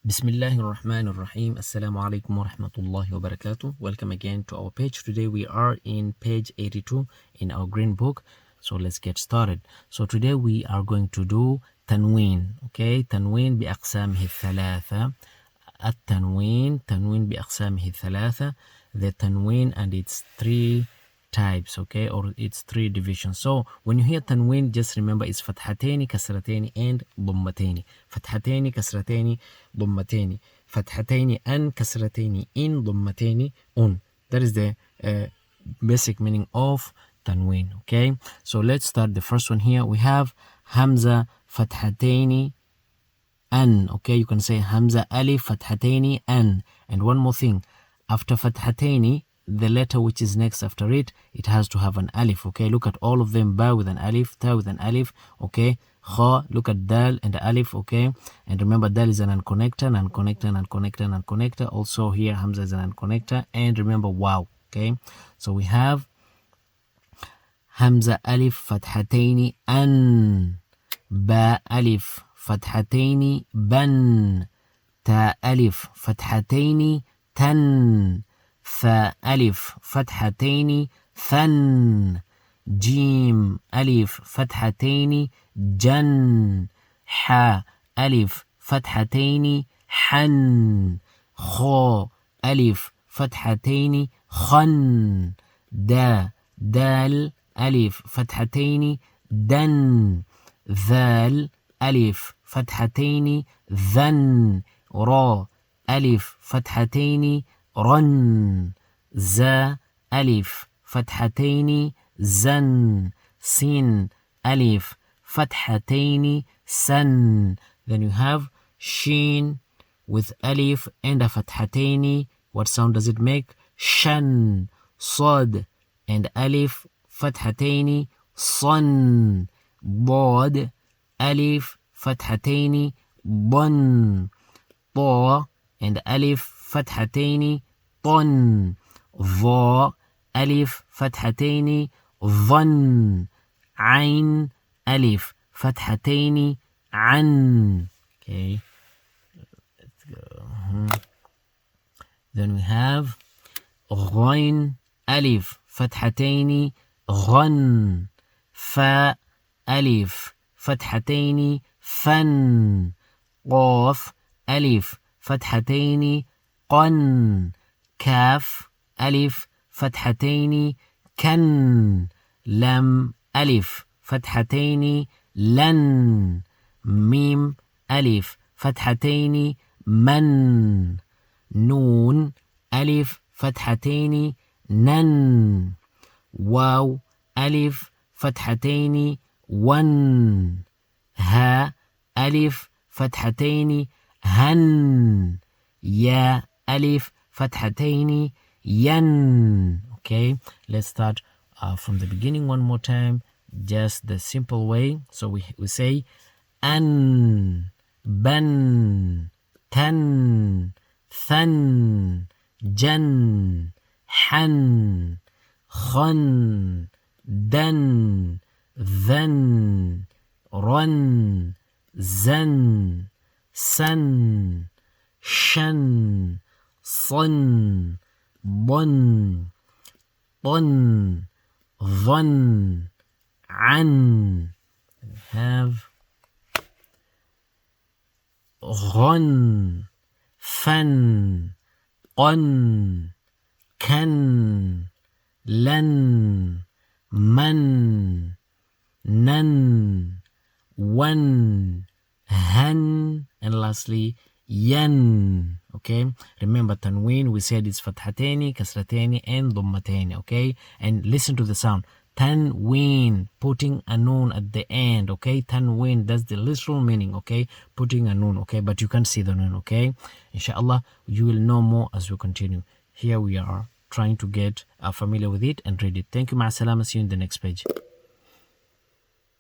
Bismillahir Rahmanir Rahim. Assalamu alaikum wa rahmatullahi wa barakatuh. Welcome again to our page. Today we are in page 82 in our green book. So let's get started. So today we are going to do Tanween. Okay, Tanween بأقسامه الثلاثة. التنوين بأقسامه الثلاثة. The Tanween and its three types, okay, or its three divisions. So when you hear Tanween, just remember it's فتحتين كسرتين and ضمتين. فتحتين كسرتين ضمتين. فتحتين and كسرتين in ضمتين un. That is the basic meaning of Tanween, okay. So let's start the first one here. We have Hamza فتحتين an, okay. You can say Hamza Alif فتحتين an. And one more thing, after فتحتين, the letter which is next after it, it has to have an alif, okay. Look at all of them. Ba with an alif, ta with an alif, okay. Kha, look at dal and the alif, okay. And remember, dal is an unconnector. Also here Hamza is an unconnector. And remember, wow, okay. So we have Hamza alif fathataini an, ba alif fathataini ban, ta alif fathataini tan, ثاء ألف فتحتين ثن، جيم ألف فتحتين جن، حاء ألف فتحتين حن، خاء ألف فتحتين خن، دال ألف فتحتين دن، ذال ألف فتحتين ذن، را ألف فتحتين رن، زا ألف فتحتين زن، سين ألف فتحتين سن. Then you have sheen with alif and a fathatayni. What sound does it make? Shan. Sad and alif fathatayni san. Dad alif fathatayni dan. Ta and alif fathatayni طن. ظا ألف فتحتين ظن. عين ألف فتحتين عن. Okay, let's go. Then we have غين ألف فتحتين غن. فاء ألف فتحتين فن. قاف ألف فتحتين قن. كاف ألف فتحتين كن. لم ألف فتحتين لن. ميم ألف فتحتين من. نون ألف فتحتين نن. واو ألف فتحتين ون. ها ألف فتحتين هن. يا ألف فتحتين ين. Okay, let's start from the beginning one more time, just the simple way. So we say an, ban, tan, than, jan, han, khan, dan, than, run, zan, san, shan, صن, ضن, طن, ظن, عن. We have غن, فن, قن, كن, لن, من, نن, ون, هن, and lastly ين. Okay, remember Tanween, we said it's fathatayni, kasratayni and dhammatayni. Okay, and listen to the sound. Tanween, putting a noon at the end. Okay, Tanween, that's the literal meaning. Okay, putting a noon. Okay, but you can't see the noon. Okay, inshallah you will know more as we continue. Here we are trying to get familiar with it and read it. Thank you, ma'asalama. See you in the next page.